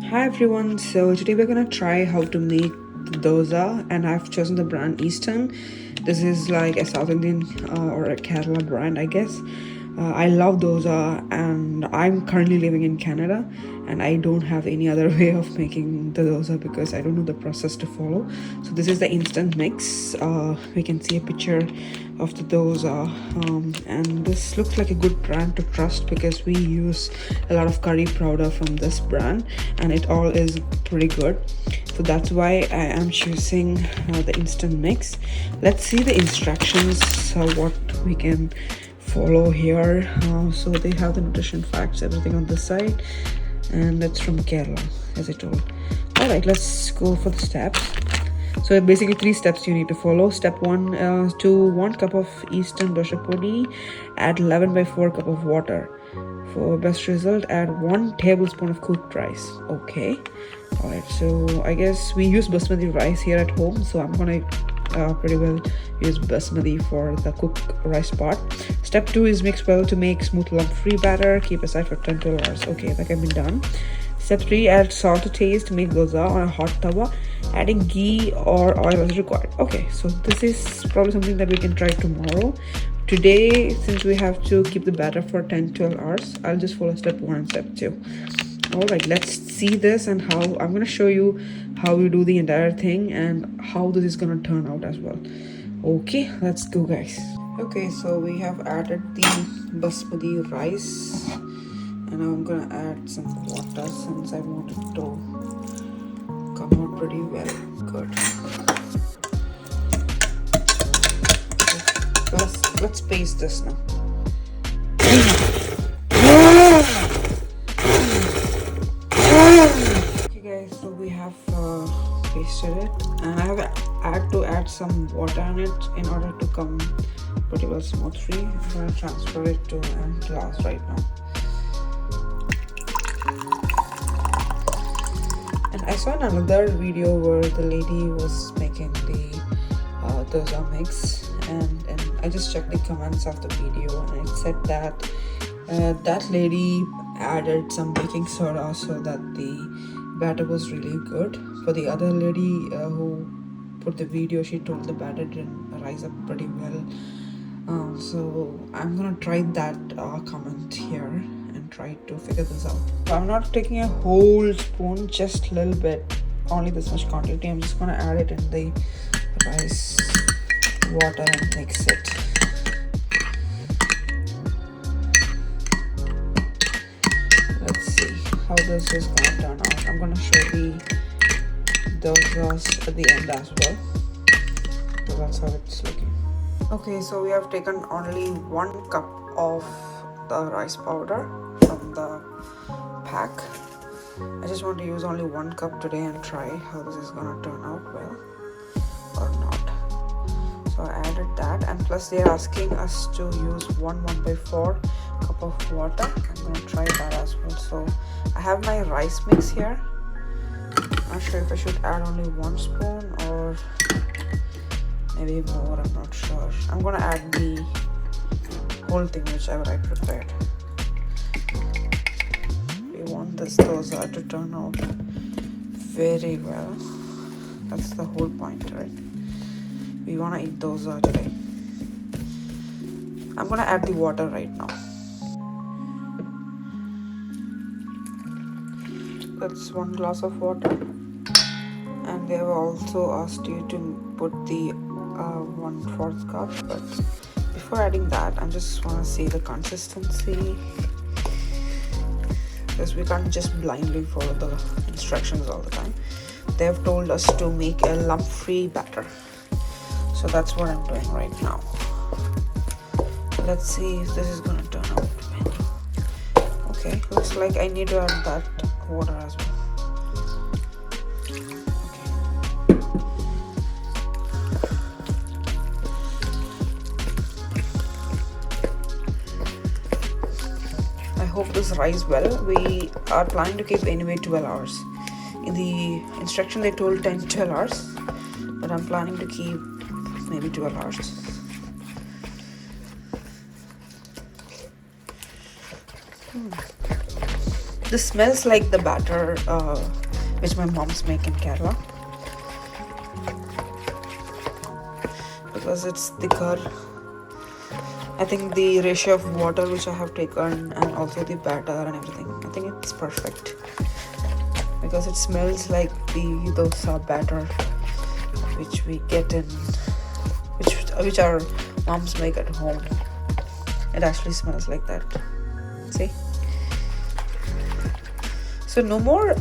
Hi everyone, so today we're gonna try how to make the dosa, and I've chosen the brand Eastern. This is like a South Indian or a Kerala brand, I guess. I love dosa, and I'm currently living in Canada, and I don't have any other way of making the dosa because I don't know the process to follow. So this is the instant mix. We can see a picture of the dosa, and this looks like a good brand to trust because we use a lot of curry powder from this brand, and it all is pretty good. So that's why I am choosing the instant mix. Let's see the instructions, what we can follow here. So they have the nutrition facts, everything on this side, and that's from Kerala, as I told. All right, let's go for the steps. So basically 3 steps you need to follow. Step 1, to 1 cup of Eastern dosha podi, add 11/4 cup of water. For best result, add 1 tablespoon of cooked rice. Okay. All right, so I guess we use basmati rice here at home, so I'm gonna pretty well use basmati for the cooked rice part. Step 2 is mix well to make smooth lump-free batter. Keep aside for 10-12 hours. Okay, that can be done. Step 3, add salt to taste. Make dosa on a hot tawa. Adding ghee or oil is required. Okay, so this is probably something that we can try tomorrow. Today, since we have to keep the batter for 10-12 hours, I'll just follow step 1 and step 2. All right, let's see this and how I'm going to show you how we do the entire thing and how this is going to turn out as well. Okay, let's go, guys. Okay, so we have added the basmati rice, and now I'm gonna add some water since I want it to come out pretty well. Good. Let's paste this now. Okay guys, so we have pasted it, and I have had to add some water in it in order to come pretty well smoothly. I'm gonna transfer it to a glass right now. And I saw another video where the lady was making the dosa mix, and I just checked the comments of the video, and it said that that lady added some baking soda so that the batter was really good. For the other lady who put the video, she told the batter didn't rise up pretty well. So I'm gonna try that comment here and try to figure this out. So I'm not taking a whole spoon, just a little bit, only this much quantity. I'm just gonna add it in the rice water and mix it. Let's see how this is gonna turn out. I'm gonna show the dosas at the end as well. So that's how it's looking. Okay, so we have taken only 1 cup of the rice powder from the pack. I just want to use only 1 cup today and try how this is gonna turn out well or not. So I added that, and plus they are asking us to use 1/4 cup of water. I'm gonna try that as well. So I have my rice mix here. Not sure if I should add only 1 spoon or maybe more, I'm not sure. I'm gonna add the whole thing, whichever I prepared. We want this dosa to turn out very well. That's the whole point, right? We wanna eat dosa today. I'm gonna add the water right now. That's 1 glass of water, and they have also asked you to put the 1/4 cup, but before adding that, I just want to see the consistency, because we can't just blindly follow the instructions all the time. They have told us to make a lump-free batter, so that's what I'm doing right now. Let's see if this is gonna turn out well. Okay, looks like I need to add that water as well. I hope this rise well. We are planning to keep anyway 12 hours. In the instruction they told 10-12 hours, but I'm planning to keep maybe 12 hours. This smells like the batter which my moms make in Kerala, because it's thicker. I think the ratio of water which I have taken and also the batter and everything, I think it's perfect, because it smells like the dosa batter which we get in, which our moms make at home. It actually smells like that. See? So no more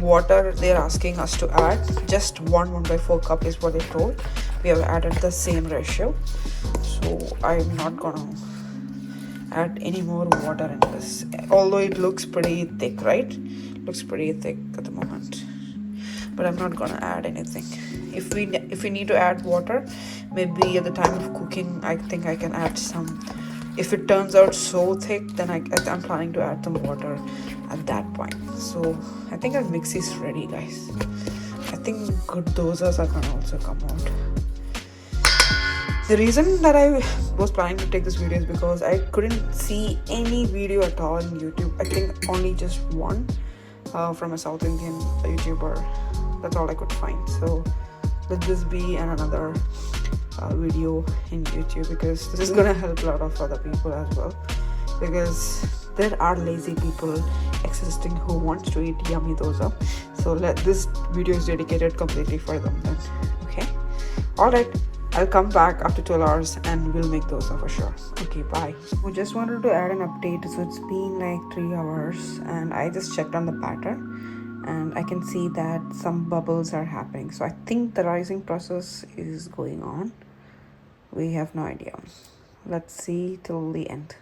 water they're asking us to add. Just 1/4 cup is what they told. We have added the same ratio. So I'm not gonna add any more water in this. Although it looks pretty thick, right? Looks pretty thick at the moment. But I'm not gonna add anything. If we need to add water, maybe at the time of cooking, I think I can add some. If it turns out so thick, then I'm planning to add some water at that point. So I think our mix is ready, guys. I think good dosas are gonna also come out. The reason that I was planning to take this video is because I couldn't see any video at all on YouTube. I think only just one from a South Indian YouTuber. That's all I could find. So let this be another video in YouTube, because this is gonna help a lot of other people as well, because there are lazy people existing who wants to eat yummy dosa. So this video is dedicated completely for them then. Okay, all right, I'll come back after 12 hours and we'll make dosa for sure. Okay, bye. We just wanted to add an update. So it's been like 3 hours and I just checked on the batter and I can see that some bubbles are happening. So I think the rising process is going on. We have no idea. Let's see till the end.